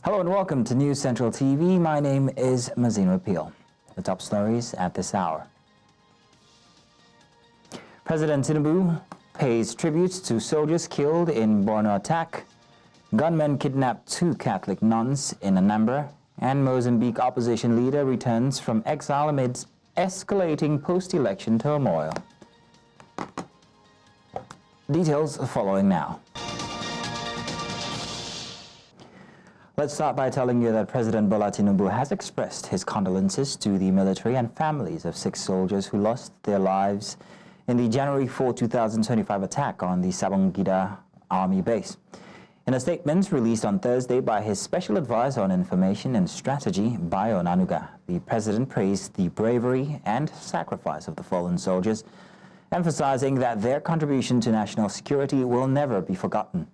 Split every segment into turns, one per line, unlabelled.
Hello and welcome to News Central TV. My name is Mazin Rapil. The top stories at this hour. President Tinubu pays tributes to soldiers killed in Borno attack. Gunmen kidnapped 2 Catholic nuns in Anambra. And Mozambique opposition leader returns from exile amidst escalating post-election turmoil. Details following now. Let's start by telling you that President Bola Tinubu has expressed his condolences to the military and families of 6 soldiers who lost their lives in the January 4, 2025 attack on the Sabongida Army base. In a statement released on Thursday by his Special Advisor on Information and Strategy, Bayo Nanuga, the president praised the bravery and sacrifice of the fallen soldiers, emphasizing that their contribution to national security will never be forgotten.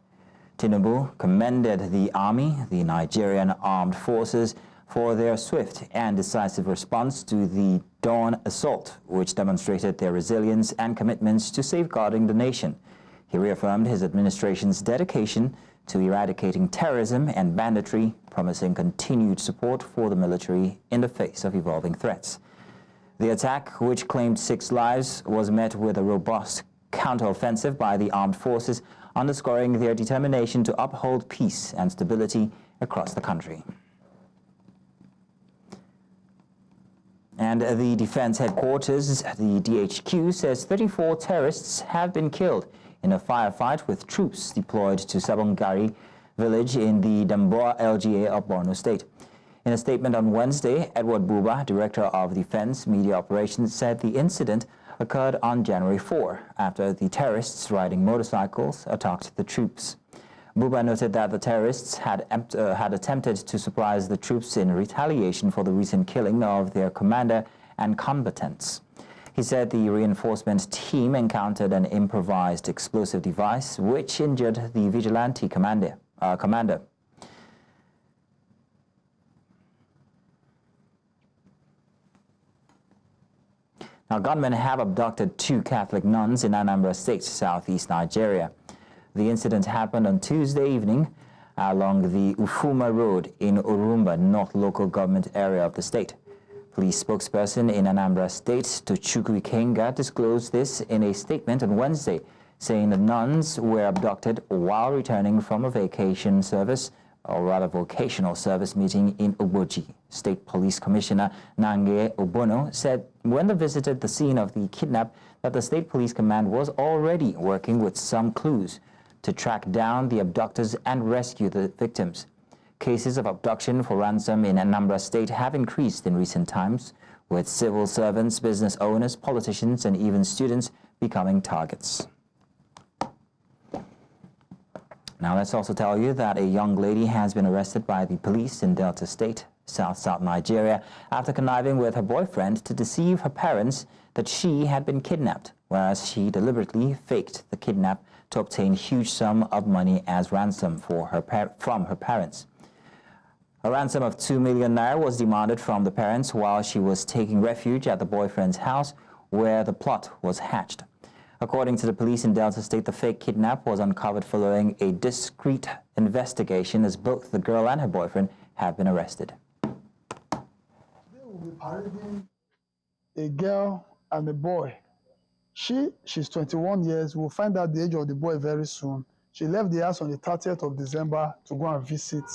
Tinubu commended the Army, the Nigerian Armed Forces, for their swift and decisive response to the dawn assault, which demonstrated their resilience and commitments to safeguarding the nation. He reaffirmed his administration's dedication to eradicating terrorism and banditry, promising continued support for the military in the face of evolving threats. The attack, which claimed 6 lives, was met with a robust counteroffensive by the armed forces, underscoring their determination to uphold peace and stability across the country. And the Defense Headquarters, the DHQ, says 34 terrorists have been killed in a firefight with troops deployed to Sabongari village in the Damboa LGA of Borno State. In a statement on Wednesday, Edward Buba, Director of Defense Media Operations, said the incident occurred on January 4 after the terrorists riding motorcycles attacked the troops. Buba noted that the terrorists had attempted to surprise the troops in retaliation for the recent killing of their commander and combatants. He said the reinforcement team encountered an improvised explosive device which injured the vigilante commander. Now, gunmen have abducted 2 Catholic nuns in Anambra State, southeast Nigeria. The incident happened on Tuesday evening along the Ufuma Road in Urumba, North Local Government area of the state. Police spokesperson in Anambra State, Tochukwu Ikenga, disclosed this in a statement on Wednesday, saying the nuns were abducted while returning from a vocational service meeting in Oboji. State Police Commissioner Nange Obono said when they visited the scene of the kidnap that the State Police Command was already working with some clues to track down the abductors and rescue the victims. Cases of abduction for ransom in Anambra State have increased in recent times, with civil servants, business owners, politicians, and even students becoming targets. Now, let's also tell you that a young lady has been arrested by the police in Delta State, South Nigeria, after conniving with her boyfriend to deceive her parents that she had been kidnapped, whereas she deliberately faked the kidnap to obtain a huge sum of money as ransom from her parents. A ransom of 2 million naira was demanded from the parents while she was taking refuge at the boyfriend's house, where the plot was hatched. According to the police in Delta State, the fake kidnap was uncovered following a discreet investigation, as both the girl and her boyfriend have been arrested.
They will be parading a girl and a boy. She's 21 years. We'll find out the age of the boy very soon. She left the house on the 30th of December to go and visit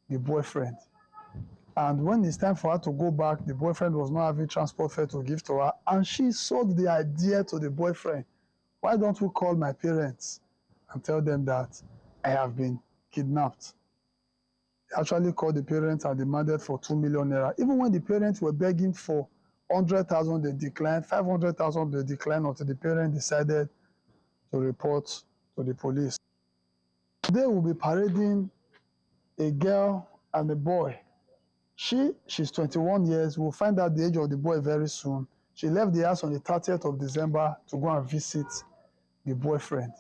the boyfriend. And when it's time for her to go back, the boyfriend was not having transport fare to give to her, and she sold the idea to the boyfriend. Why don't we call my parents and tell them that I have been kidnapped? They actually called the parents and demanded for 2 million naira. Even when the parents were begging for 100,000, they declined. 500,000, they declined, until the parent decided to report to the police. They will be parading a girl and a boy. She's 21 years. We'll find out the age of the boy very soon. She left the house on the 30th of December to go and visit the boyfriend.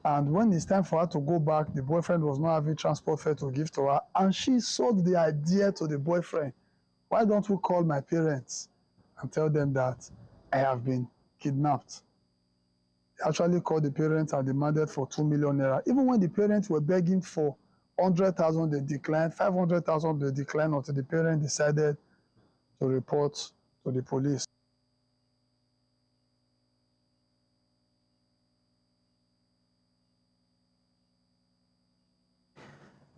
And when it's time for her to go back, the boyfriend was not having transport fare to give to her, and she sold the idea to the boyfriend. Why don't we call my parents and tell them that I have been kidnapped? They actually called the parents and demanded for 2 million naira. Even when the parents were begging for 100,000 they declined, 500,000 they declined until the parent decided to report to the police.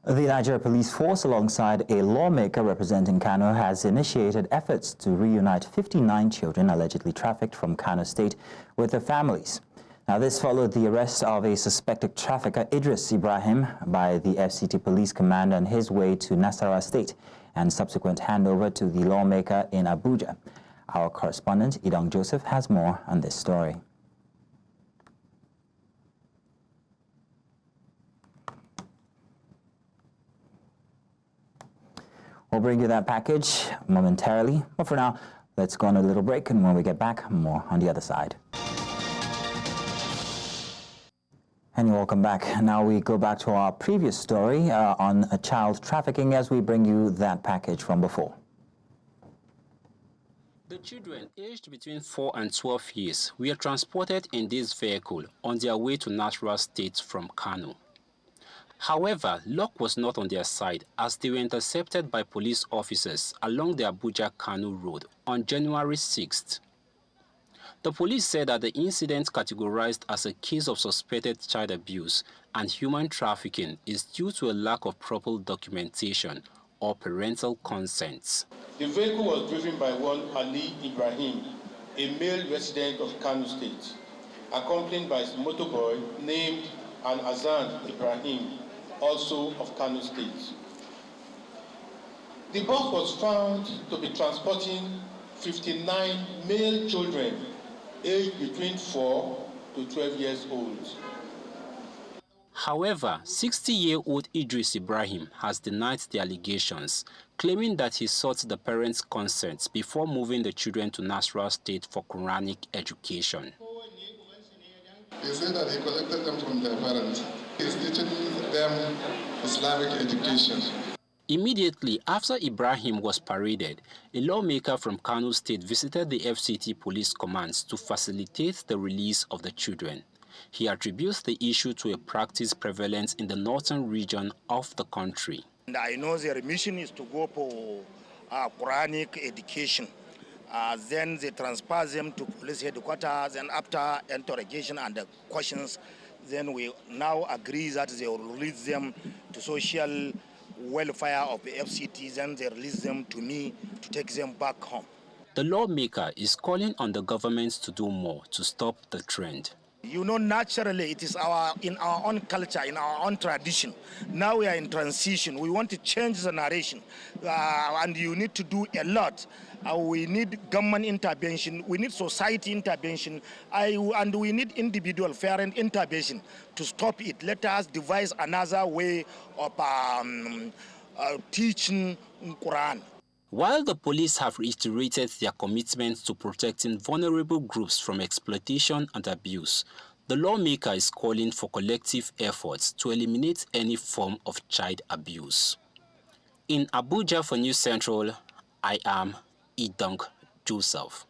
The Nigeria Police Force, alongside a lawmaker representing Kano, has initiated efforts to reunite 59 children allegedly trafficked from Kano State with their families. Now, this followed the arrest of a suspected trafficker, Idris Ibrahim, by the FCT police commander on his way to Nasarawa State and subsequent handover to the lawmaker in Abuja. Our correspondent, Idong Joseph, has more on this story. We'll bring you that package momentarily, but for now, let's go on a little break, and when we get back, more on the other side. And welcome back. Now we go back to our previous story on child trafficking as we bring you that package from before.
The children aged between 4 and 12 years were transported in this vehicle on their way to Nasarawa State from Kano. However, luck was not on their side as they were intercepted by police officers along the Abuja-Kano road on January 6th. The police said that the incident, categorized as a case of suspected child abuse and human trafficking, is due to a lack of proper documentation or parental consent.
The vehicle was driven by one Ali Ibrahim, a male resident of Kano State, accompanied by his motorboy named Azan Ibrahim, also of Kano State. The bus was found to be transporting 59 male children aged between 4 to 12 years old.
However, 60-year-old Idris Ibrahim has denied the allegations, claiming that he sought the parents' consent before moving the children to Nasarawa State for Quranic education.
He said that he collected them from their parents. He's teaching them Islamic education.
Immediately after Ibrahim was paraded, a lawmaker from Kano State visited the FCT police commands to facilitate the release of the children. He attributes the issue to a practice prevalent in the northern region of the country.
And I know their mission is to go for Quranic education. Then they transfer them to police headquarters, and after interrogation and the questions, then we now agree that they will release them to social welfare of the FCTs, and they release them to me to take them back home.
The lawmaker is calling on the government to do more to stop the trend.
You know, naturally, it is in our own culture, in our own tradition. Now we are in transition. We want to change the narration, and you need to do a lot. We need government intervention. We need society intervention, and we need individual parent intervention to stop it. Let us devise another way of teaching Quran.
While the police have reiterated their commitment to protecting vulnerable groups from exploitation and abuse, the lawmaker is calling for collective efforts to eliminate any form of child abuse. In Abuja for News Central, I am Idong Joseph.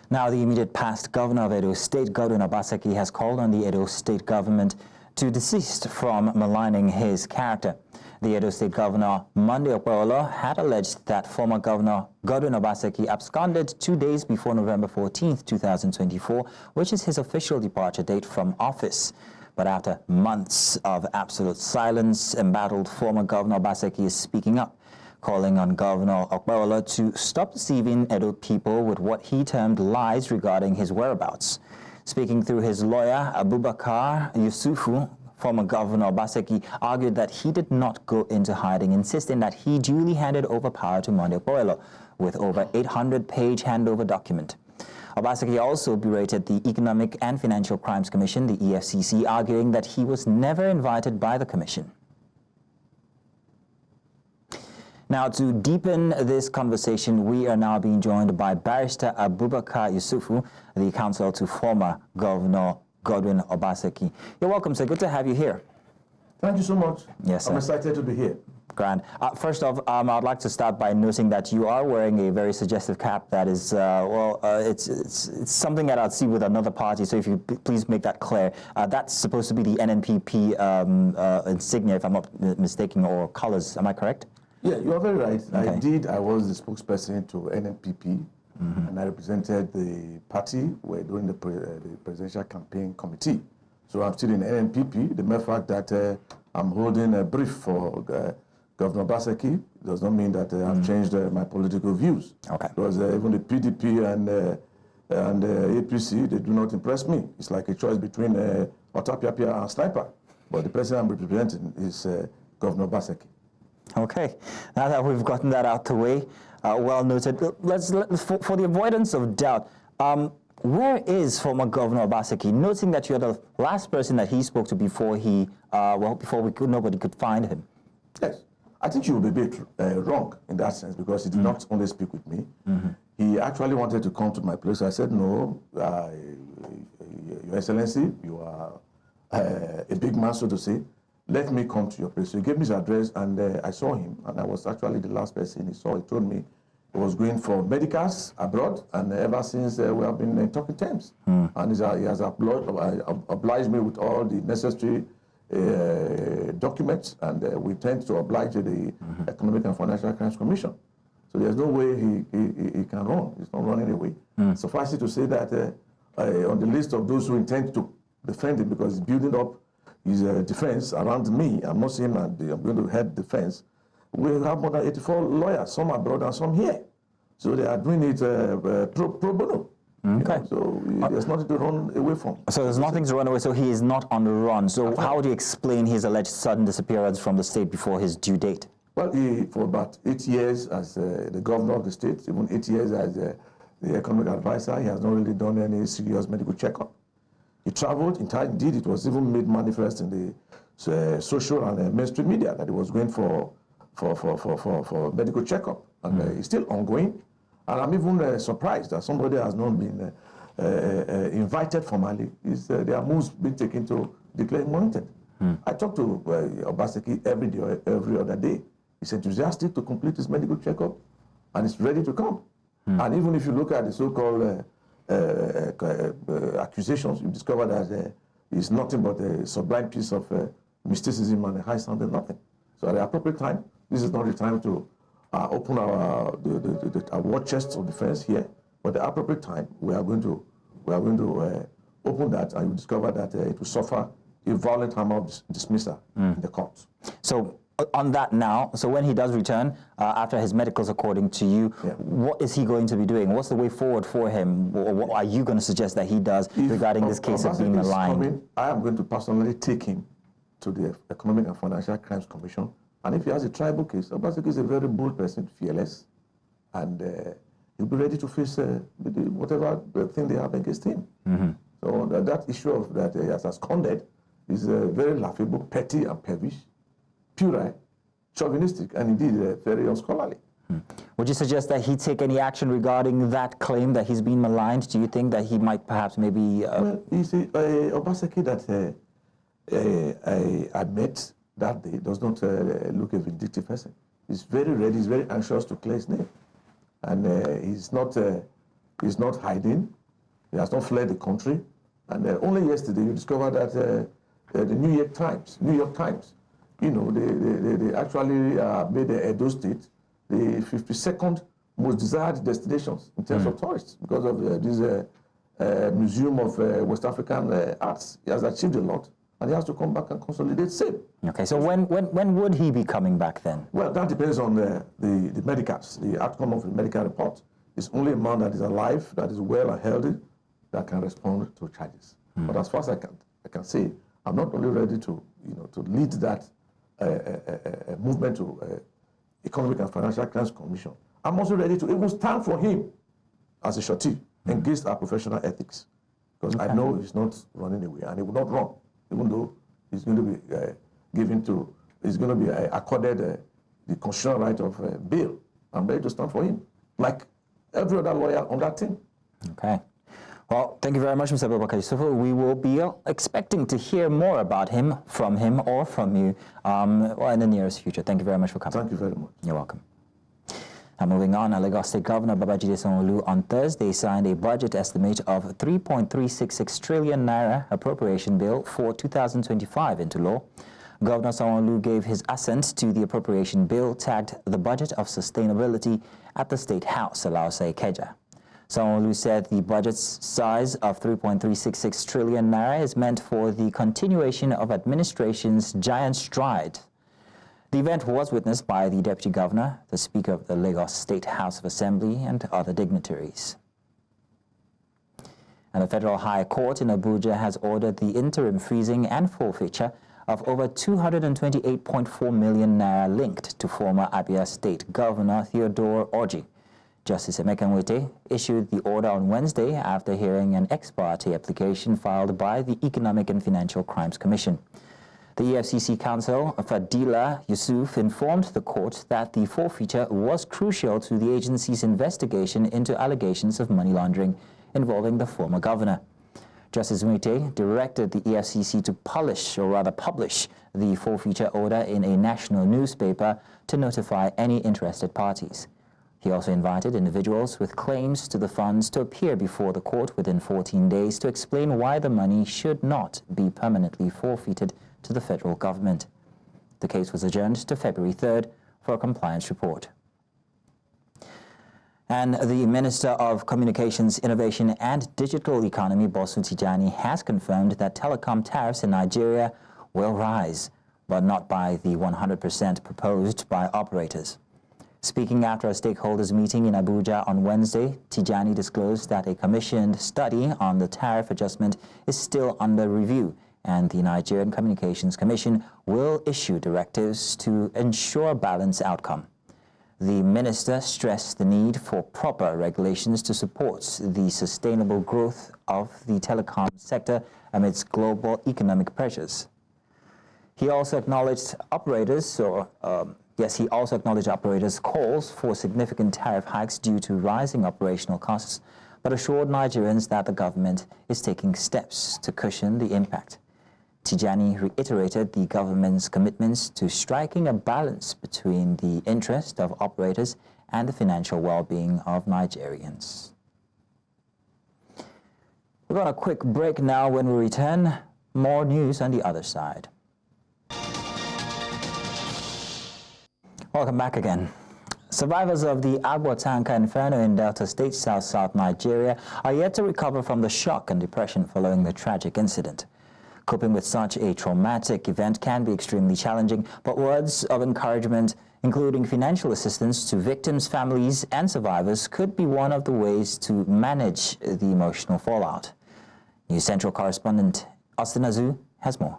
Now, the immediate past governor of Edo State, Godwin Obaseki, has called on the Edo State government to desist from maligning his character. The Edo State Governor, Monday Okpebholo, had alleged that former Governor Godwin Obaseki absconded 2 days before November 14, 2024, which is his official departure date from office. But after months of absolute silence, embattled former Governor Obaseki is speaking up, calling on Governor Okpebholo to stop deceiving Edo people with what he termed lies regarding his whereabouts. Speaking through his lawyer, Abubakar Yusufu, former Governor Obaseki argued that he did not go into hiding, insisting that he duly handed over power to Monday Okpebholo with over 800-page handover document. Obaseki also berated the Economic and Financial Crimes Commission, the EFCC, arguing that he was never invited by the commission. Now, to deepen this conversation, we are now being joined by Barrister Abubakar Yusufu, the counsel to former Governor Godwin Obaseki. You're welcome, sir. Good to have you here.
Thank you so much.
Yes, sir.
I'm excited to be here.
Grand. First off, I'd like to start by noting that you are wearing a very suggestive cap that is, it's something that I'd see with another party, so if you please make that clear. That's supposed to be the NNPP insignia, if I'm not mistaken, or colors, am I correct?
Yeah, you are very right.
Okay.
I was the spokesperson to NNPP, and I represented the party during the presidential campaign committee. So I'm still in NNPP. The mere fact that I'm holding a brief for Governor Obaseki does not mean that I've changed my political views.
Okay.
Because even the PDP and APC, they do not impress me. It's like a choice between Otapiapia and Sniper. But the person I'm representing is Governor Obaseki.
Okay, now that we've gotten that out the way, well noted. For the avoidance of doubt, where is former Governor Obaseki? Noting that you're the last person that he spoke to before nobody could find him.
Yes, I think you will be a bit wrong in that sense, because he did not only speak with me. He actually wanted to come to my place. I said, no, Your Excellency, you are a big man, so to say. Let me come to your place. So he gave me his address, and I saw him, and I was actually the last person he saw. He told me he was going for medicals abroad, and ever since we have been talking terms. And he has obliged me with all the necessary documents, and we tend to oblige the Economic and Financial Crimes Commission. So there's no way he can run. He's not running away. Suffice it to say that on the list of those who intend to defend him, because he's building up his defense around me, I'm not saying that I'm going to head defense. We have more than 84 lawyers, some abroad and some here. So they are doing it pro bono.
Okay.
So there's nothing to run away from.
So there's nothing to run away, so he is not on the run. So how do you explain his alleged sudden disappearance from the state before his due date?
Well, for about 8 years as the governor of the state, even 8 years as the economic advisor, he has not really done any serious medical checkup. He traveled, indeed it was even made manifest in the social and mainstream media that he was going for medical checkup, and it's still ongoing. And I'm even surprised that somebody has not been invited formally. There are moves being taken to declare him wanted. I talk to Obaseki every day or every other day. He's enthusiastic to complete his medical checkup, and he's ready to come. And even if you look at the so-called accusations, you discover that it's nothing but a sublime piece of mysticism and a high-sounding nothing. So at the appropriate time, this is not the time to open our war chest of defense here, but at the appropriate time, we are going to open that, and you discover that it will suffer a violent hammer of dismissal in the court.
So on that now, so when he does return, after his medicals, according to you, what is he going to be doing? What's the way forward for him? Or what are you going to suggest that he does regarding this case of being maligned?
I am going to personally take him to the Economic and Financial Crimes Commission. And if he has a tribal case, Obaseki is a very bold person, fearless, and he'll be ready to face whatever thing they have against him. So that issue of that he has absconded is very laughable, petty and peevish, puerile, chauvinistic, and indeed very unscholarly.
Would you suggest that he take any action regarding that claim that he's been maligned? Do you think that he might perhaps maybe...
Well, you see, Obaseki that I met that day does not look a vindictive person. He's very ready, he's very anxious to clear his name. And he's not hiding, he has not fled the country. And only yesterday you discovered that the New York Times, you know, they actually made the Edo State the 52nd most desired destinations in terms of tourists because of this Museum of West African Arts. He has achieved a lot, and he has to come back and consolidate same.
Okay, so when would he be coming back then?
Well, that depends on the medicals, the outcome of the medical report. It's only a man that is alive, that is well and healthy, that can respond to charges. But as far as I can say, I'm not only ready to, to lead that movement to Economic and Financial Crimes Commission. I'm also ready to even stand for him as a shorty against our professional ethics, because I know he's not running away, and he will not run, even though he's going to be accorded the constitutional right of bail. I'm ready to stand for him, like every other lawyer on that team.
Okay. Well, thank you very much, Mr. Abubakar Yusufu. We will be expecting to hear more about him or from you in the nearest future. Thank you very much for coming.
Thank you very much.
You're welcome. Now moving on, Lagos State Governor Babajide Sanwo-Olu on Thursday signed a budget estimate of 3.366 trillion naira appropriation bill for 2025 into law. Governor Sanwo-Olu gave his assent to the appropriation bill tagged the Budget of Sustainability at the State House, Alausa Ikeja. Sanwo-Olu said the budget's size of 3.366 trillion naira is meant for the continuation of administration's giant stride. The event was witnessed by the Deputy Governor, the Speaker of the Lagos State House of Assembly, and other dignitaries. And the Federal High Court in Abuja has ordered the interim freezing and forfeiture of over 228.4 million naira linked to former Abia State Governor Theodore Orji. Justice Emeka Nwite issued the order on Wednesday after hearing an ex parte application filed by the Economic and Financial Crimes Commission. The EFCC counsel, Fadila Yusuf, informed the court that the forfeiture was crucial to the agency's investigation into allegations of money laundering involving the former governor. Justice Nwite directed the EFCC to publish the forfeiture order in a national newspaper to notify any interested parties. He also invited individuals with claims to the funds to appear before the court within 14 days to explain why the money should not be permanently forfeited to the federal government. The case was adjourned to February 3rd for a compliance report. And the Minister of Communications, Innovation and Digital Economy, Bosun Tijani, has confirmed that telecom tariffs in Nigeria will rise, but not by the 100% proposed by operators. Speaking after a stakeholders meeting in Abuja on Wednesday, Tijani disclosed that a commissioned study on the tariff adjustment is still under review, and the Nigerian Communications Commission will issue directives to ensure a balanced outcome. The minister stressed the need for proper regulations to support the sustainable growth of the telecom sector amidst global economic pressures. He also acknowledged operators' calls for significant tariff hikes due to rising operational costs, but assured Nigerians that the government is taking steps to cushion the impact. Tijani reiterated the government's commitments to striking a balance between the interest of operators and the financial well-being of Nigerians. We're going to a quick break now. When we return, more news on the other side. Welcome back again. Survivors of the Agbo Tanka Inferno in Delta State, South Nigeria, are yet to recover from the shock and depression following the tragic incident. Coping with such a traumatic event can be extremely challenging, but words of encouragement, including financial assistance to victims, families, and survivors, could be one of the ways to manage the emotional fallout. News Central correspondent Austin Azu has more.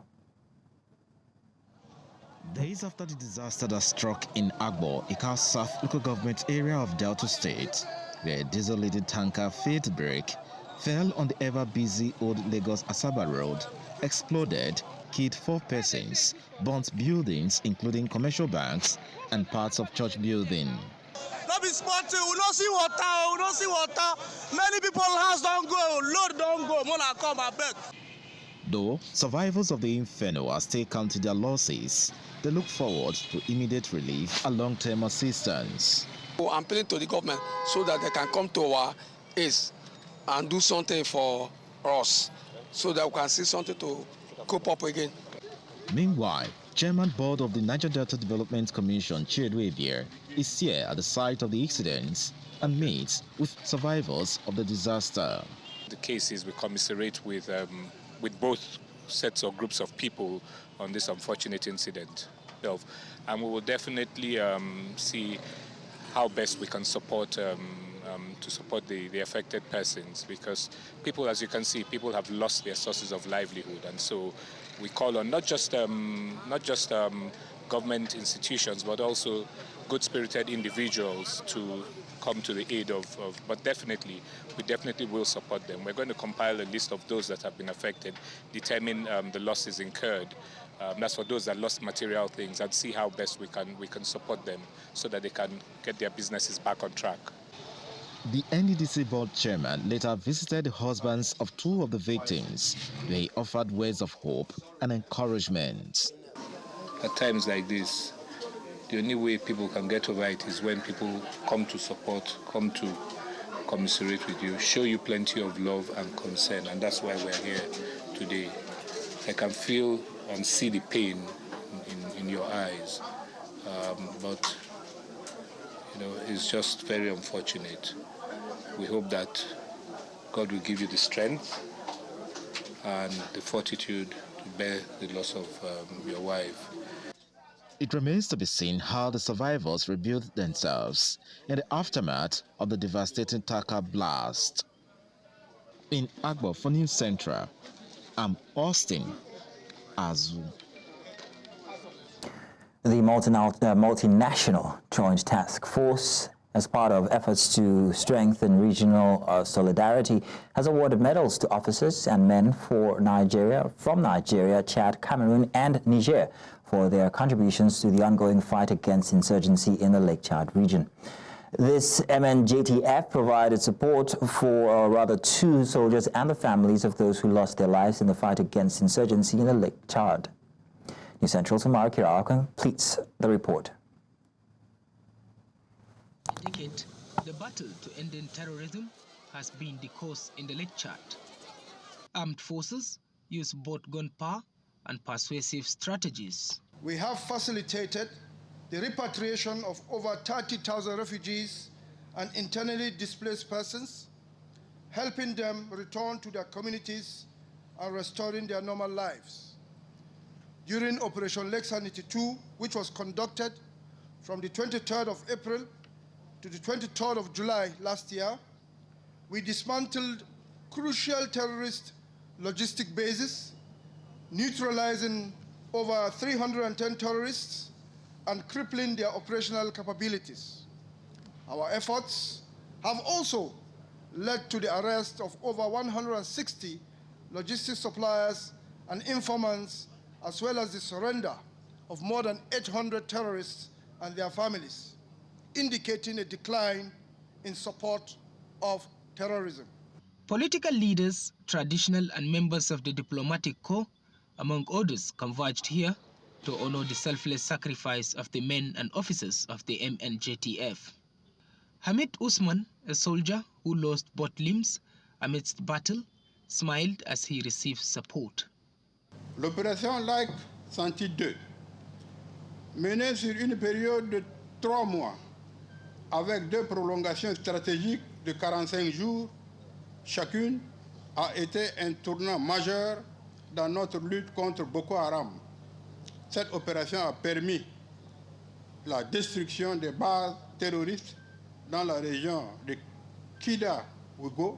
Days after the disaster that struck in Agbo, Ika South local government area of Delta State, where a diesel-laden tanker failed to brake, fell on the ever-busy old Lagos-Asaba road, exploded, killed 4 persons, burnt buildings including commercial banks and parts of church building.
Not be smart too. We don't see water. We don't see water. Many people's house don't go. Load don't go. When I come, I beg.
Though survivors of the inferno are still counting their losses, they look forward to immediate relief and long-term assistance.
I'm appealing to the government so that they can come to our aid and do something for us so that we can see something to cope up again.
Meanwhile, Chairman Board of the Niger Delta Development Commission, Chiedu Ebie, is here at the site of the incidents and meets with survivors of the disaster.
The cases we commiserate with both sets or groups of people on this unfortunate incident. And we will definitely see how best we can support to support the affected persons, because people, as you can see, people have lost their sources of livelihood, and so we call on not just government institutions, but also good-spirited individuals to come to the aid but we definitely will support them. We're going to compile a list of those that have been affected, determine the losses incurred. That's for those that lost material things, and see how best we can support them so that they can get their businesses back on track.
The NDDC board chairman later visited the husbands of two of the victims, where he offered words of hope and encouragement.
At times like this, the only way people can get over it is when people come to support, come to commiserate with you, show you plenty of love and concern, and that's why we're here today. I can feel and see the pain in your eyes, but you know, it's just very unfortunate. We hope that God will give you the strength and the fortitude to bear the loss of your wife.
It remains to be seen how the survivors rebuild themselves in the aftermath of the devastating Taka blast. In Agbo for News Central, I'm Austin Azu.
The multinational Joint Task Force, as part of efforts to strengthen regional solidarity, has awarded medals to officers and men from Nigeria, Chad, Cameroon, and Niger for their contributions to the ongoing fight against insurgency in the Lake Chad region. This MNJTF provided support for two soldiers and the families of those who lost their lives in the fight against insurgency in the Lake Chad. News Central's Omar Kirao completes the report.
Decade, the battle to ending terrorism has been the cause in the Lake Chad. Armed forces use both gunpowder and persuasive strategies.
We have facilitated the repatriation of over 30,000 refugees and internally displaced persons, helping them return to their communities and restoring their normal lives. During Operation Lake Sanity 2, which was conducted from the 23rd of April to the 23rd of July last year, we dismantled crucial terrorist logistic bases, neutralizing over 310 terrorists and crippling their operational capabilities. Our efforts have also led to the arrest of over 160 logistics suppliers and informants, as well as the surrender of more than 800 terrorists and their families, indicating a decline in support of terrorism.
Political leaders, traditional and members of the diplomatic corps, among others, converged here to honor the selfless sacrifice of the men and officers of the MNJTF. Hamid Usman, a soldier who lost both limbs amidst battle, smiled as he received support.
L'opération Lake Sanity 2, menée sur une période de 3 mois, avec 2 prolongations stratégiques de 45 jours chacune, a été un tournant majeur dans notre lutte contre Boko Haram. Cette opération a permis la destruction des bases terroristes dans la région de Kida-Wigo.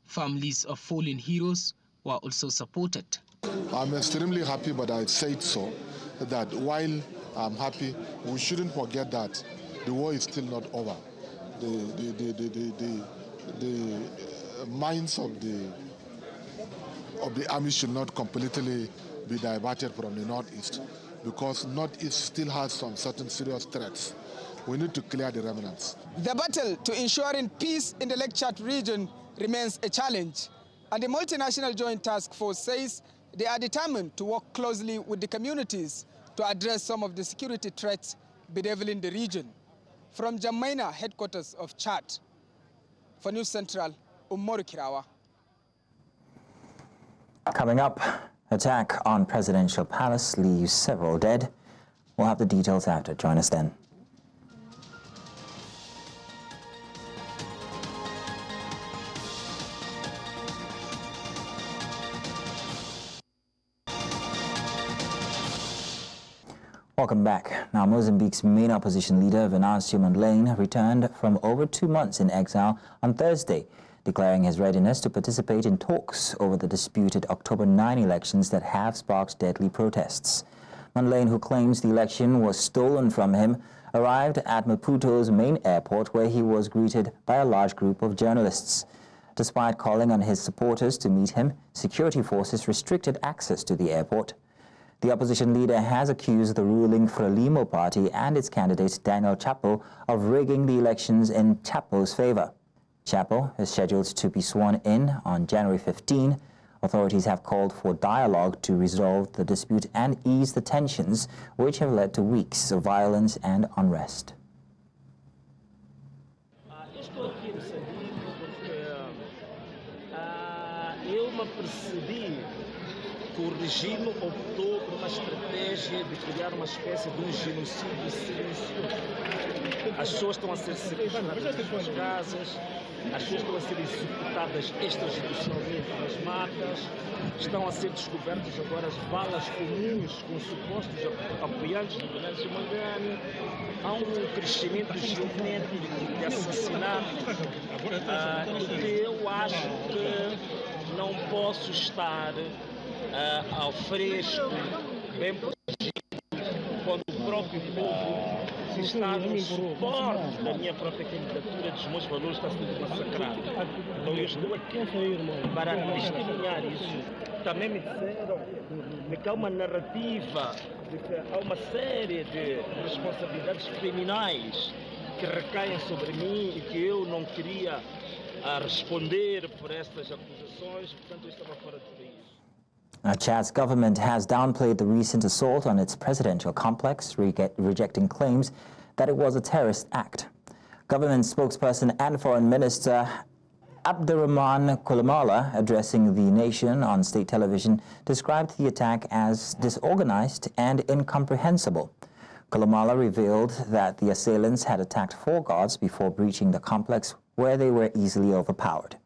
Families of fallen heroes were also supported.
I'm extremely happy, but I said so, that while I'm happy, we shouldn't forget that the war is still not over. The minds of the army should not completely be diverted from the northeast, because northeast still has some certain serious threats. We need to clear the remnants.
The battle to ensuring peace in the Lake Chad region remains a challenge, and the multinational Joint Task Force says they are determined to work closely with the communities to address some of the security threats bedeviling the region. From Jamaina, headquarters of Chad, for News Central, Umaru Kirawa.
Coming up, attack on presidential palace leaves several dead. We'll have the details after. Join us then. Welcome back. Now, Mozambique's main opposition leader, Venancio Mondlane, returned from over 2 months in exile on Thursday, declaring his readiness to participate in talks over the disputed October 9 elections that have sparked deadly protests. Mondlane, who claims the election was stolen from him, arrived at Maputo's main airport, where he was greeted by a large group of journalists. Despite calling on his supporters to meet him, security forces restricted access to the airport. The opposition leader has accused the ruling Frelimo party and its candidate Daniel Chapo of rigging the elections in Chapo's favor. Chapo is scheduled to be sworn in on January 15. Authorities have called for dialogue to resolve the dispute and ease the tensions, which have led to weeks of violence and unrest.
O regime optou por uma estratégia de criar uma espécie de genocídio silencioso. As pessoas estão a ser sequestradas das suas casas, as pessoas estão a ser executadas extrajudicialmente nas matas, estão a ser descobertas agora as balas comuns com supostos apoiantes do Venâncio Mangani. Há um crescimento geométrico de assassinatos e eu acho que não posso estar ao fresco, bem protegido, quando o próprio povo se está no suporte da minha própria candidatura, dos meus valores, está sendo massacrado. Então eu estou aqui para testemunhar isso. Também me disseram que há uma narrativa de que há uma série de responsabilidades criminais que recaem sobre mim e que eu não queria responder por estas acusações, portanto eu estava fora do país.
Chad's government has downplayed the recent assault on its presidential complex, rejecting claims that it was a terrorist act. Government spokesperson and Foreign Minister Abdurrahman Kulumala, addressing the nation on state television, described the attack as disorganized and incomprehensible. Kulumala revealed that the assailants had attacked 4 guards before breaching the complex, where they were easily overpowered.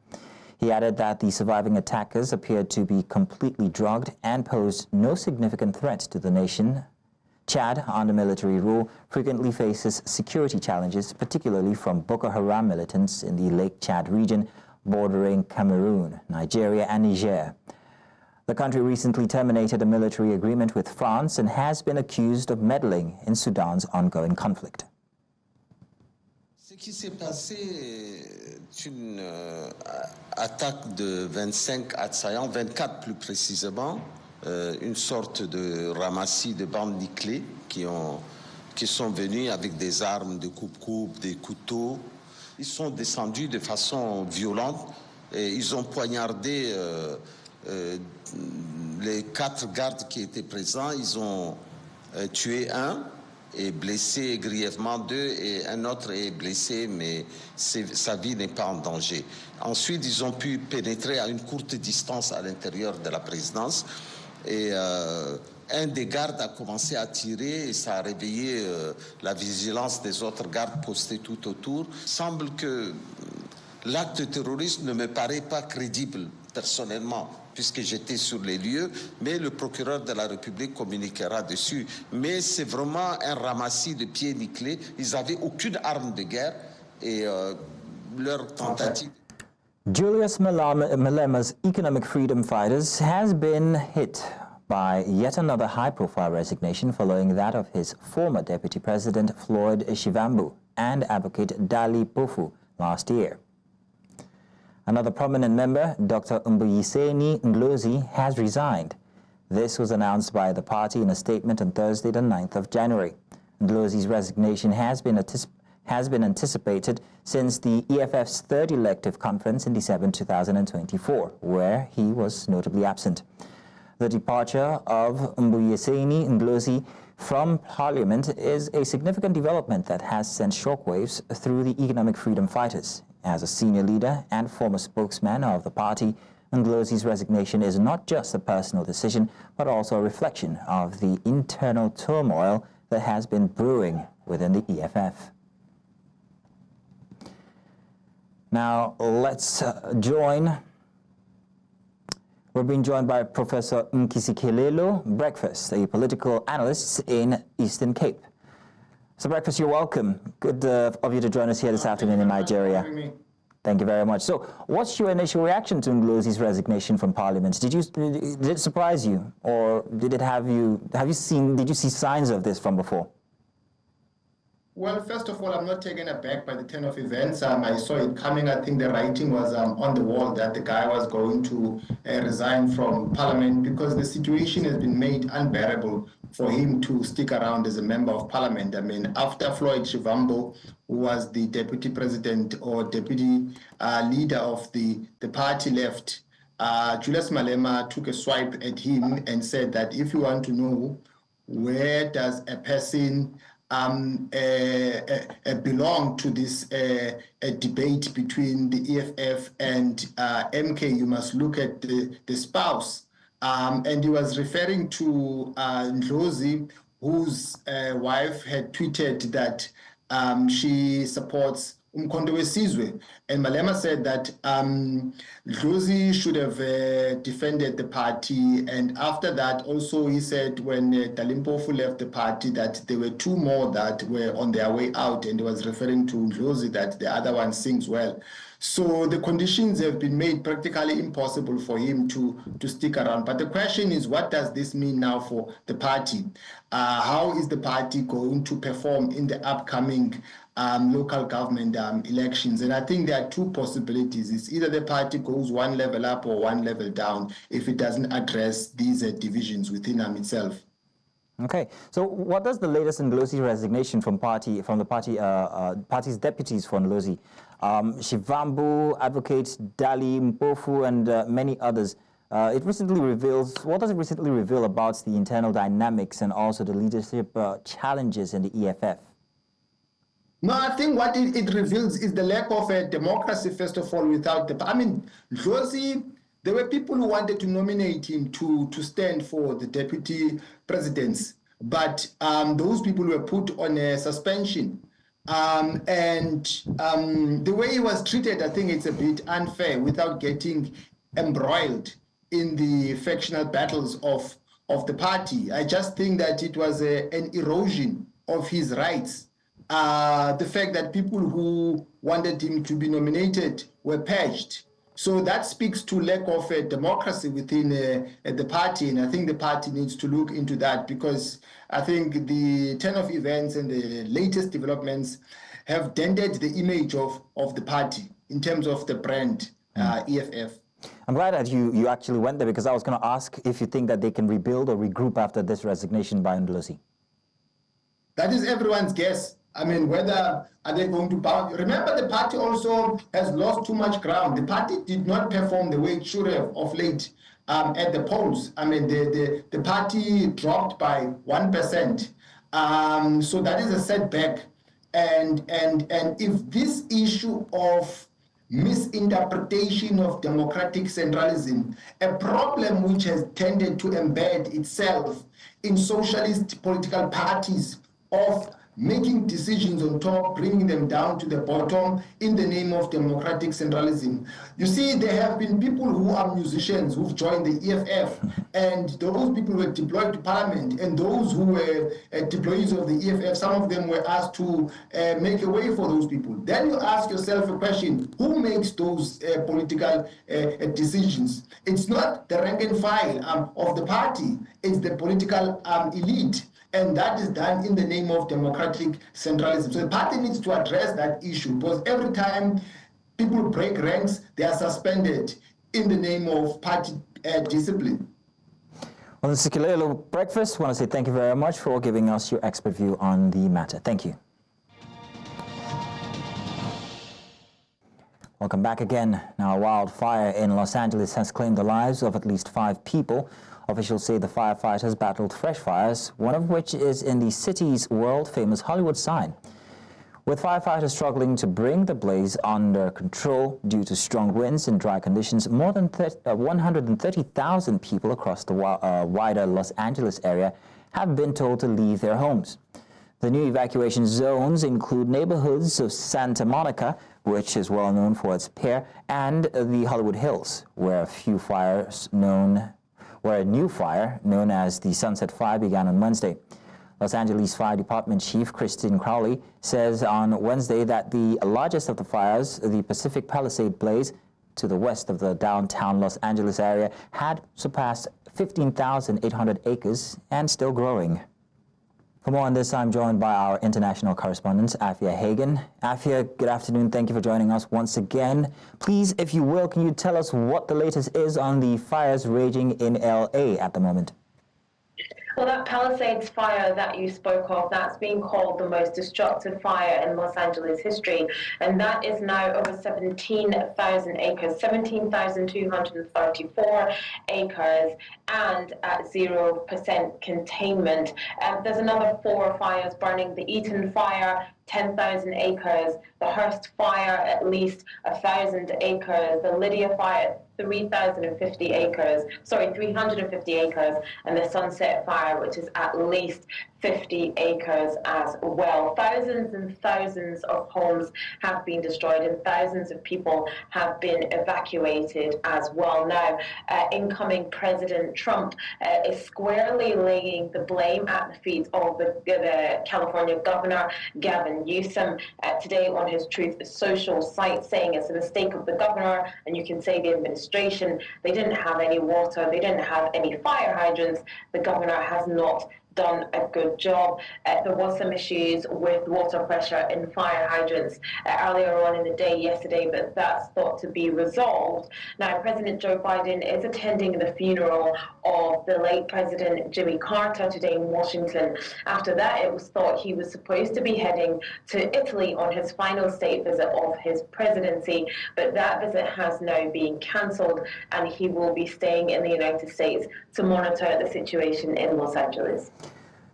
He added that the surviving attackers appeared to be completely drugged and posed no significant threat to the nation. Chad, under military rule, frequently faces security challenges, particularly from Boko Haram militants in the Lake Chad region bordering Cameroon, Nigeria, and Niger. The country recently terminated a military agreement with France and has been accused of meddling in Sudan's ongoing conflict.
Ce qui s'est passé est une attaque de 25 assaillants, 24 plus précisément, une sorte de ramassis de bandes nickelées qui sont venus avec des armes de coupe-coupe, des couteaux. Ils sont descendus de façon violente et ils ont poignardé les 4 gardes qui étaient présents. Ils ont tué un et blessé grièvement 2 et un autre est blessé, mais sa vie n'est pas en danger. Ensuite, ils ont pu pénétrer à une courte distance à l'intérieur de la présidence et un des gardes a commencé à tirer et ça a réveillé la vigilance des autres gardes postés tout autour. Il semble que l'acte terroriste ne me paraît pas crédible personnellement, puisque j'étais sur les lieux, mais le procureur de la République communiquera dessus. Mais c'est vraiment un ramassis de pieds nickelés. Ils n'avaient aucune arme de guerre et leur tentative...
Julius Malema's economic freedom fighters has been hit by yet another high-profile resignation following that of his former deputy president Floyd Shivambu and advocate Dali Pofu last year. Another prominent member, Dr. Mbuyiseni Ndlozi, has resigned. This was announced by the party in a statement on Thursday, the 9th of January. Ndlozi's resignation has been anticipated since the EFF's third elective conference in December 2024, where he was notably absent. The departure of Mbuyiseni Ndlozi from Parliament is a significant development that has sent shockwaves through the economic freedom fighters. As a senior leader and former spokesman of the party, Ndlozi's resignation is not just a personal decision, but also a reflection of the internal turmoil that has been brewing within the EFF. Now, we're being joined by Professor Nkisikelelo Breakfast, a political analyst in Eastern Cape. So Breakfast, you're welcome. Good of you to join us here this afternoon in Nigeria. Thank you very much. So what's your initial reaction to Ndlozi's resignation from Parliament? Did it surprise you, or did you see signs of this from before?
Well, first of all, I'm not taken aback by the turn of events. I saw it coming. I think the writing was on the wall that the guy was going to resign from parliament because the situation has been made unbearable for him to stick around as a member of parliament. I mean, after Floyd Shivambu, who was the deputy president or deputy leader of the party, left, Julius Malema took a swipe at him and said that if you want to know where does a person belong to this debate between the EFF and MK, you must look at the spouse. And he was referring to Ndlozi, whose wife had tweeted that she supports Umkhonto weSizwe. And Malema said that Ndlozi should have defended the party. And after that, also he said when Dalimpofu left the party that there were two more that were on their way out. And he was referring to Ndlozi that the other one sings well. So the conditions have been made practically impossible for him to stick around. But the question is, what does this mean now for the party? How is the party going to perform in the upcoming local government elections? And I think there are two possibilities. It's either the party goes one level up or one level down if it doesn't address these divisions within itself.
Okay, so what does the latest Ndlozi resignation from the party's deputies for Ndlozi, Shivambu, advocates Dali Mpofu, and many others, what does it recently reveal about the internal dynamics and also the leadership challenges in the EFF?
No, I think what it reveals is the lack of democracy, first of all, without Ndlozi, there were people who wanted to nominate him to stand for the deputy presidency, but those people were put on a suspension. The way he was treated, I think it's a bit unfair without getting embroiled in the factional battles of the party. I just think that it was an erosion of his rights. The fact that people who wanted him to be nominated were purged. So that speaks to lack of democracy within the party, and I think the party needs to look into that because I think the turn of events and the latest developments have dented the image of the party in terms of the brand EFF.
I'm glad that you actually went there because I was going to ask if you think that they can rebuild or regroup after this resignation by Ndlozi.
That is everyone's guess. I mean, whether are they going to bounce? Remember, the party also has lost too much ground. The party did not perform the way it should have of late at the polls. I mean, the party dropped by 1%. So that is a setback. And if this issue of misinterpretation of democratic centralism, a problem which has tended to embed itself in socialist political parties of making decisions on top, bringing them down to the bottom in the name of democratic centralism. You see, there have been people who are musicians who've joined the EFF, and those people were deployed to parliament, and those who were deployees of the EFF, some of them were asked to make a way for those people. Then you ask yourself a question, who makes those political decisions? It's not the rank and file of the party, it's the political elite. And that is done in the name of democratic centralism. So the party needs to address that issue because every time people break ranks, they are suspended in the name of party discipline.
Well, this is Kilelo Breakfast. I want to say thank you very much for giving us your expert view on the matter. Thank you. Welcome back again. Now, a wildfire in Los Angeles has claimed the lives of at least 5 people. Officials say the firefighters battled fresh fires, one of which is in the city's world-famous Hollywood sign. With firefighters struggling to bring the blaze under control due to strong winds and dry conditions, more than 130,000 people across the wider Los Angeles area have been told to leave their homes. The new evacuation zones include neighborhoods of Santa Monica, which is well known for its pear, and the Hollywood Hills, where a new fire known as the Sunset Fire began on Wednesday. Los Angeles Fire Department Chief Christine Crowley says on Wednesday that the largest of the fires, the Pacific Palisade blaze to the west of the downtown Los Angeles area, had surpassed 15,800 acres and still growing. For more on this, I'm joined by our international correspondent, Afia Hagen. Afia, good afternoon. Thank you for joining us once again. Please, if you will, can you tell us what the latest is on the fires raging in LA at the moment?
Well, that Palisades fire that you spoke of, that's been called the most destructive fire in Los Angeles history, and that is now over 17,000 acres, 17,234 acres, and at 0% containment. There's another 4 fires burning: the Eaton fire, 10,000 acres, the Hearst fire, at least 1,000 acres, the Lydia fire, 350 acres, and the Sunset fire, which is at least 50 acres as well. Thousands and thousands of homes have been destroyed and thousands of people have been evacuated as well. Now, incoming President Trump is squarely laying the blame at the feet of the California governor, Gavin Newsom, today on his Truth Social site, saying it's a mistake of the governor, and you can say the administration. They didn't have any water, they didn't have any fire hydrants. The governor has not done a good job. There was some issues with water pressure in fire hydrants earlier on in the day yesterday, but that's thought to be resolved. Now, President Joe Biden is attending the funeral of the late President Jimmy Carter today in Washington. After that, it was thought he was supposed to be heading to Italy on his final state visit of his presidency, but that visit has now been cancelled, and he will be staying in the United States to monitor the situation in Los Angeles.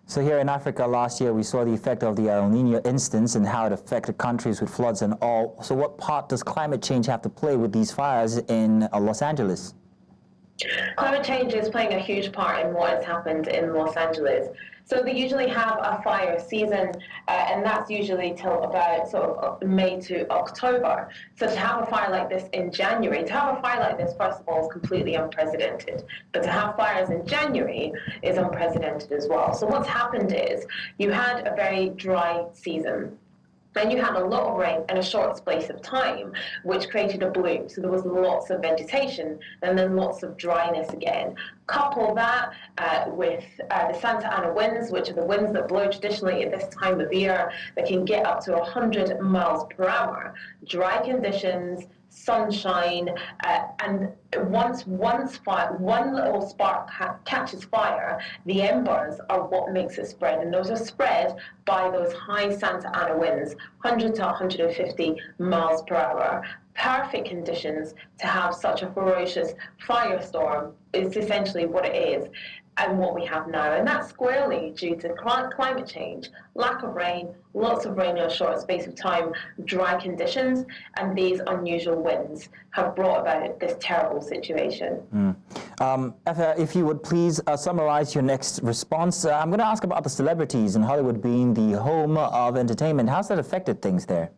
So here in Africa last year, we saw the effect of the El Nino instance and how it affected countries with floods and all. So what part does climate change have to play with these fires in Los Angeles?
Climate change is playing a huge part in what has happened in Los Angeles. So they usually have a fire season, and that's usually till about sort of May to October. So to have a fire like this in January, to have a fire like this, first of all, is completely unprecedented. But to have fires in January is unprecedented as well. So what's happened is you had a very dry season. Then you had a lot of rain in a short space of time, which created a bloom. So there was lots of vegetation, and then lots of dryness again. Couple that with the Santa Ana winds, which are the winds that blow traditionally at this time of year, that can get up to 100 miles per hour. Dry conditions, sunshine, and once one little spark catches fire, the embers are what makes it spread, and those are spread by those high Santa Ana winds, 100 to 150 miles per hour. Perfect conditions to have such a ferocious firestorm is essentially what it is and what we have now. And that's squarely due to climate change, lack of rain, lots of rain in a short space of time, dry conditions, and these unusual winds have brought about this terrible situation.
If you would please summarize your next response. I'm going to ask about the celebrities and Hollywood being the home of entertainment. How's that affected things there?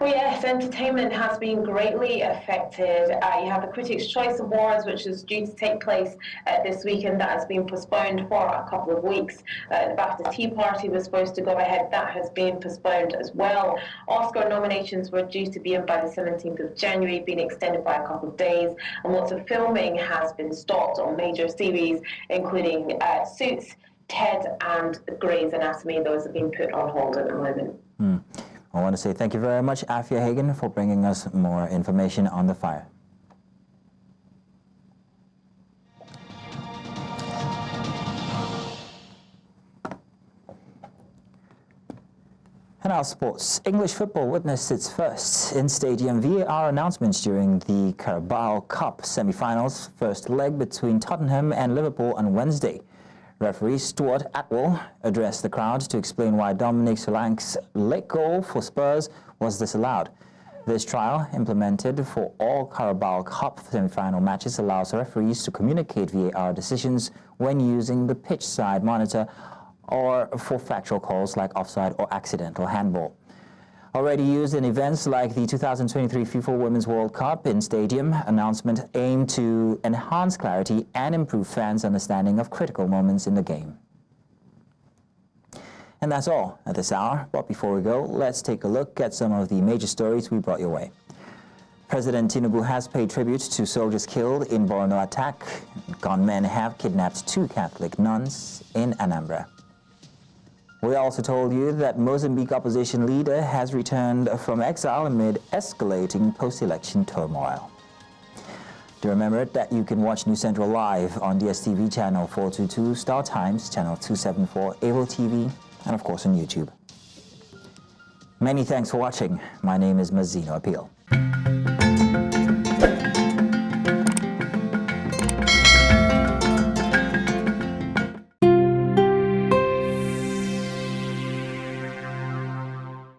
Well, yes, entertainment has been greatly affected. You have the Critics' Choice Awards, which is due to take place this weekend. That has been postponed for a couple of weeks. The BAFTA Tea Party was supposed to go ahead. That has been postponed as well. Oscar nominations were due to be in by the 17th of January, being extended by a couple of days. And lots of filming has been stopped on major series, including Suits, Ted, and Grey's Anatomy. Those have been put on hold at the moment.
I want to say thank you very much, Afia Hagen, for bringing us more information on the fire. And our sports. English football witnessed its first in-stadium VAR announcements during the Carabao Cup semi-finals first leg between Tottenham and Liverpool on Wednesday. Referee Stuart Atwell addressed the crowd to explain why Dominic Solanke's late goal for Spurs was disallowed. This trial, implemented for all Carabao Cup semi-final matches, allows referees to communicate VAR decisions when using the pitch side monitor or for factual calls like offside or accidental handball. Already used in events like the 2023 FIFA Women's World Cup in stadium, announcement aimed to enhance clarity and improve fans' understanding of critical moments in the game. And that's all at this hour. But before we go, let's take a look at some of the major stories we brought your way. President Tinubu has paid tribute to soldiers killed in Borno attack. Gunmen have kidnapped 2 Catholic nuns in Anambra. We also told you that Mozambique opposition leader has returned from exile amid escalating post-election turmoil. Do remember that you can watch News Central live on DSTV channel 422, Star Times channel 274, Avo TV, and of course on YouTube. Many thanks for watching. My name is Mazino Appeal.